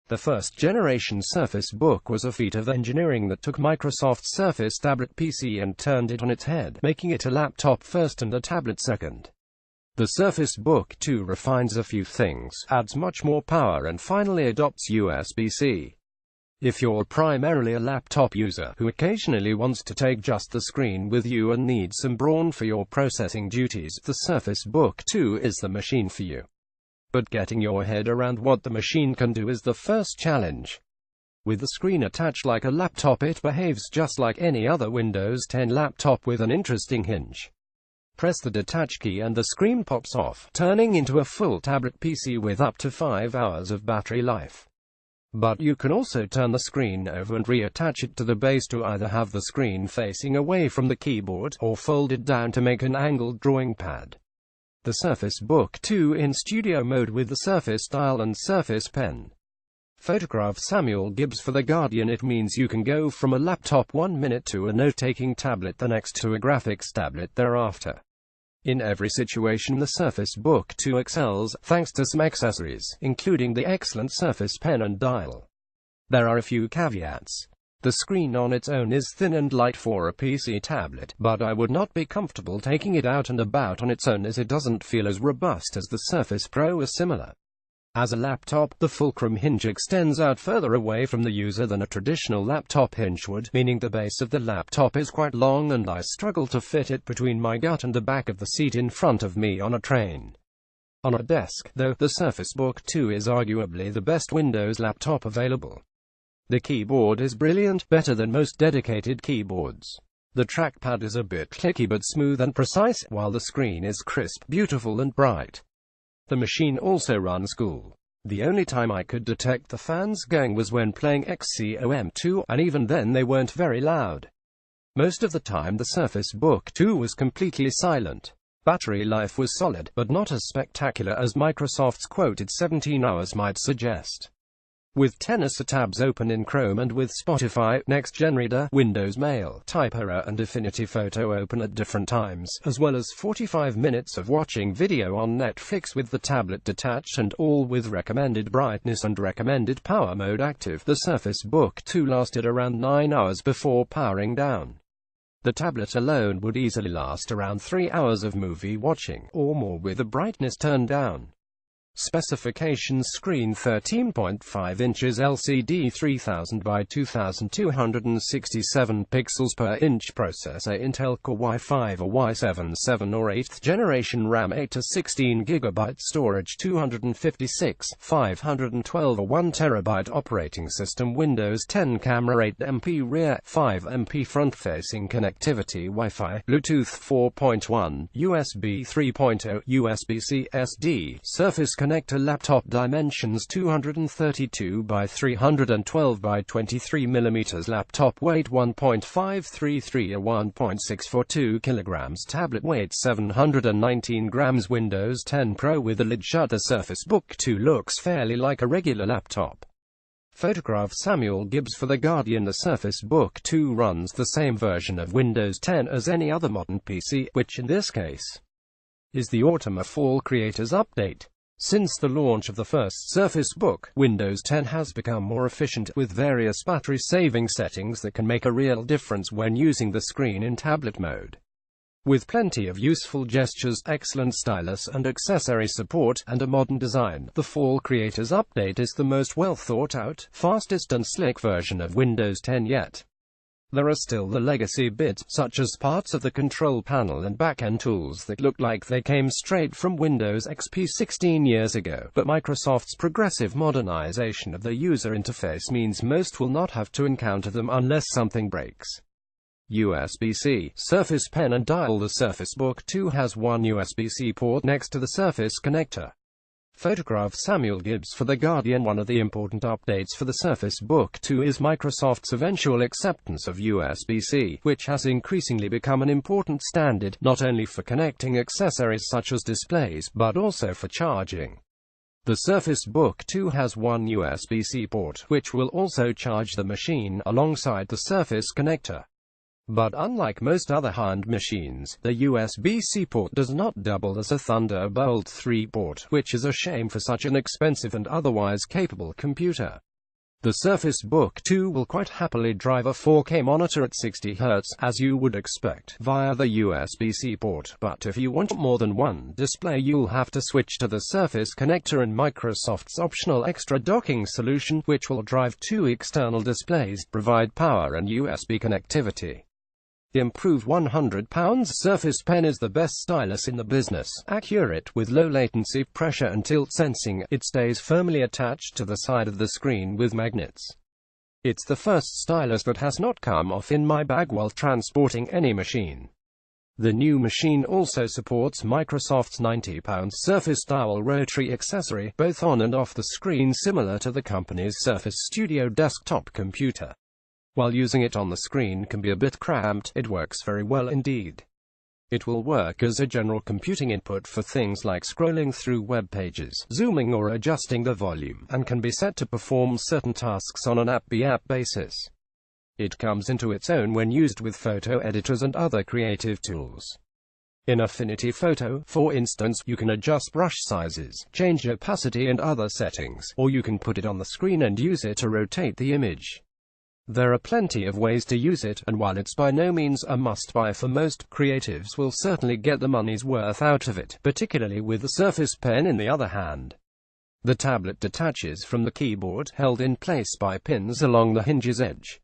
The first-generation Surface Book was a feat of engineering that took Microsoft's Surface tablet PC and turned it on its head, making it a laptop first and a tablet second. The Surface Book 2 refines a few things, adds much more power and finally adopts USB-C. If you're primarily a laptop user who occasionally wants to take just the screen with you and needs some brawn for your processing duties, the Surface Book 2 is the machine for you. But getting your head around what the machine can do is the first challenge. With the screen attached like a laptop, it behaves just like any other Windows 10 laptop with an interesting hinge. Press the detach key and the screen pops off, turning into a full tablet PC with up to 5 hours of battery life. But you can also turn the screen over and reattach it to the base to either have the screen facing away from the keyboard, or fold it down to make an angled drawing pad. The Surface Book 2 in studio mode with the Surface Dial and Surface Pen. Photogra Samuel Gibbs for The Guardian. It means you can go from a laptop 1 minute to a note-taking tablet the next to a graphics tablet thereafter. In every situation the Surface Book 2 excels, thanks to some accessories, including the excellent Surface Pen and Dial. There are a few caveats. The screen on its own is thin and light for a PC tablet, but I would not be comfortable taking it out and about on its own as it doesn't feel as robust as the Surface Pro or similar. As a laptop, the fulcrum hinge extends out further away from the user than a traditional laptop hinge would, meaning the base of the laptop is quite long and I struggle to fit it between my gut and the back of the seat in front of me on a train. On a desk, though, the Surface Book 2 is arguably the best Windows laptop available. The keyboard is brilliant, better than most dedicated keyboards. The trackpad is a bit clicky but smooth and precise, while the screen is crisp, beautiful and bright. The machine also runs cool. The only time I could detect the fans going was when playing XCOM 2, and even then they weren't very loud. Most of the time the Surface Book 2 was completely silent. Battery life was solid, but not as spectacular as Microsoft's quoted 17 hours might suggest. With 10 tabs open in Chrome and with Spotify, Next Gen Reader, Windows Mail, Type Error and Affinity Photo open at different times, as well as 45 minutes of watching video on Netflix with the tablet detached and all with recommended brightness and recommended power mode active, the Surface Book 2 lasted around 9 hours before powering down. The tablet alone would easily last around 3 hours of movie watching, or more with the brightness turned down. Specifications: screen 13.5 inches LCD 3000 by 2267 pixels per inch, processor Intel Core i5 or i7 7 or 8th generation, RAM 8 to 16 GB, storage 256, 512 or 1 TB, operating system Windows 10, camera 8 MP rear, 5 MP front facing, connectivity Wi-Fi, Bluetooth 4.1, USB 3.0, USB-C, SD, Surface connector, laptop dimensions 232 by 312 by 23 mm, laptop weight 1.533 or 1.642 kg, tablet weight 719 grams, Windows 10 Pro with the lid shut. The Surface Book 2 looks fairly like a regular laptop. Photograph Samuel Gibbs for The Guardian. The Surface Book 2 runs the same version of Windows 10 as any other modern PC, which in this case is the Autumn-Fall Creators Update. Since the launch of the first Surface Book, Windows 10 has become more efficient, with various battery-saving settings that can make a real difference when using the screen in tablet mode. With plenty of useful gestures, excellent stylus and accessory support, and a modern design, the Fall Creators Update is the most well-thought-out, fastest and slick version of Windows 10 yet. There are still the legacy bits, such as parts of the control panel and back-end tools that look like they came straight from Windows XP 16 years ago, but Microsoft's progressive modernization of the user interface means most will not have to encounter them unless something breaks. USB-C, Surface Pen and Dial. The Surface Book 2 has one USB-C port next to the Surface connector. Photograph Samuel Gibbs for The Guardian. One of the important updates for the Surface Book 2 is Microsoft's eventual acceptance of USB-C, which has increasingly become an important standard, not only for connecting accessories such as displays, but also for charging. The Surface Book 2 has one USB-C port, which will also charge the machine, alongside the Surface connector. But unlike most other high-end machines, the USB-C port does not double as a Thunderbolt 3 port, which is a shame for such an expensive and otherwise capable computer. The Surface Book 2 will quite happily drive a 4K monitor at 60 Hz, as you would expect, via the USB-C port, but if you want more than one display you'll have to switch to the Surface connector and Microsoft's optional extra docking solution, which will drive two external displays, provide power and USB connectivity. The improved £100 Surface Pen is the best stylus in the business. Accurate, with low latency, pressure and tilt sensing, it stays firmly attached to the side of the screen with magnets. It's the first stylus that has not come off in my bag while transporting any machine. The new machine also supports Microsoft's £90 Surface Dial rotary accessory, both on and off the screen, similar to the company's Surface Studio desktop computer. While using it on the screen can be a bit cramped, it works very well indeed. It will work as a general computing input for things like scrolling through web pages, zooming or adjusting the volume, and can be set to perform certain tasks on an app-by-app basis. It comes into its own when used with photo editors and other creative tools. In Affinity Photo, for instance, you can adjust brush sizes, change opacity and other settings, or you can put it on the screen and use it to rotate the image. There are plenty of ways to use it, and while it's by no means a must-buy for most, creatives will certainly get the money's worth out of it, particularly with the Surface Pen in the other hand. The tablet detaches from the keyboard, held in place by pins along the hinge's edge.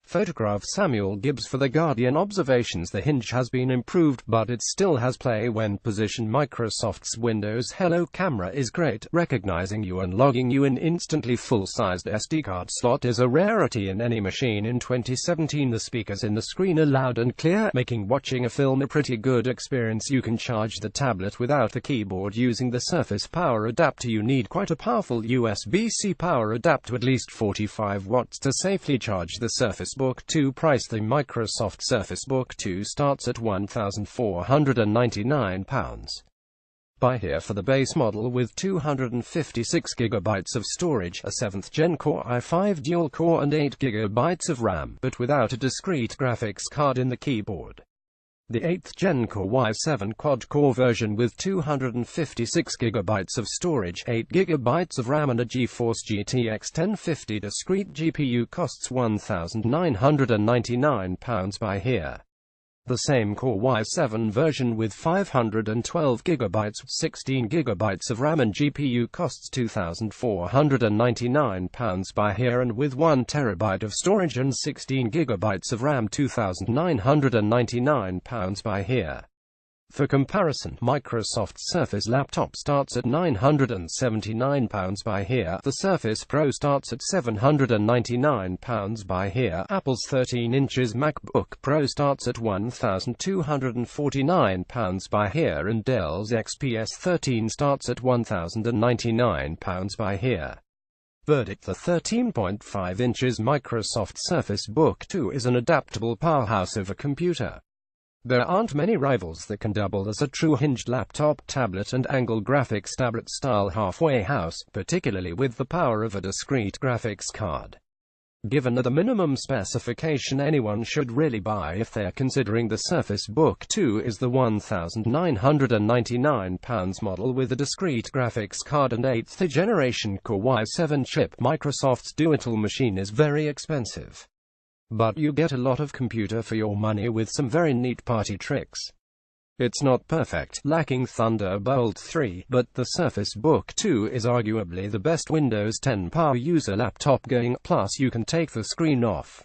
Photograph Samuel Gibbs for The Guardian observations: the hinge has been improved, but it still has play when positioned. Microsoft's Windows Hello camera is great, recognizing you and logging you in instantly. Full-sized SD card slot is a rarity in any machine in 2017. The speakers in the screen are loud and clear, making watching a film a pretty good experience. You can charge the tablet without the keyboard using the Surface power adapter. You need quite a powerful USB-C power adapter, at least 45 watts, to safely charge the Surface Book 2. Price: the Microsoft Surface Book 2 starts at £1,499. Buy here for the base model with 256 GB of storage, a 7th Gen Core i5 dual-core and 8 GB of RAM, but without a discrete graphics card in the keyboard. The 8th Gen Core i7 quad-core version with 256 GB of storage, 8 GB of RAM and a GeForce GTX 1050 discrete GPU costs £1,999. Buy here. The same Core i7 version with 512 GB, 16 GB of RAM and GPU costs £2,499. Buy here, and with 1 TB of storage and 16 GB of RAM, £2,999. Buy here. For comparison, Microsoft's Surface laptop starts at £979. Buy here. The Surface Pro starts at £799. Buy here. Apple's 13 inches MacBook Pro starts at £1,249. Buy here, and Dell's XPS 13 starts at £1,099. Buy here. Verdict: the 13.5 inches Microsoft Surface Book 2 is an adaptable powerhouse of a computer. There aren't many rivals that can double as a true hinged laptop, tablet and angle graphics tablet-style halfway house, particularly with the power of a discrete graphics card. Given the minimum specification anyone should really buy if they are considering the Surface Book 2 is the £1,999 model with a discrete graphics card and 8th generation Core i7 chip. Microsoft's dual machine is very expensive, but you get a lot of computer for your money with some very neat party tricks. It's not perfect, lacking Thunderbolt 3, but the Surface Book 2 is arguably the best Windows 10 power user laptop going, plus you can take the screen off.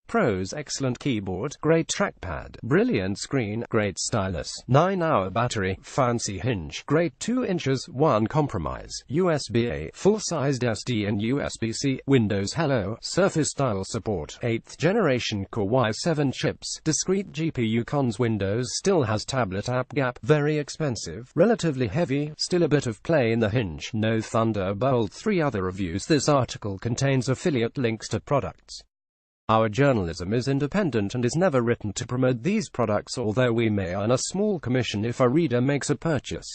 Pros: excellent keyboard, great trackpad, brilliant screen, great stylus, 9-hour battery, fancy hinge, great 2 inches, 1 compromise, USB-A, full-sized SD and USBC, Windows Hello, Surface Dial support, 8th generation Core i7 chips, discrete GPU. Cons: Windows still has tablet app gap, very expensive, relatively heavy, still a bit of play in the hinge, no Thunderbolt 3. Other reviews: this article contains affiliate links to products. Our journalism is independent and is never written to promote these products, although we may earn a small commission if a reader makes a purchase.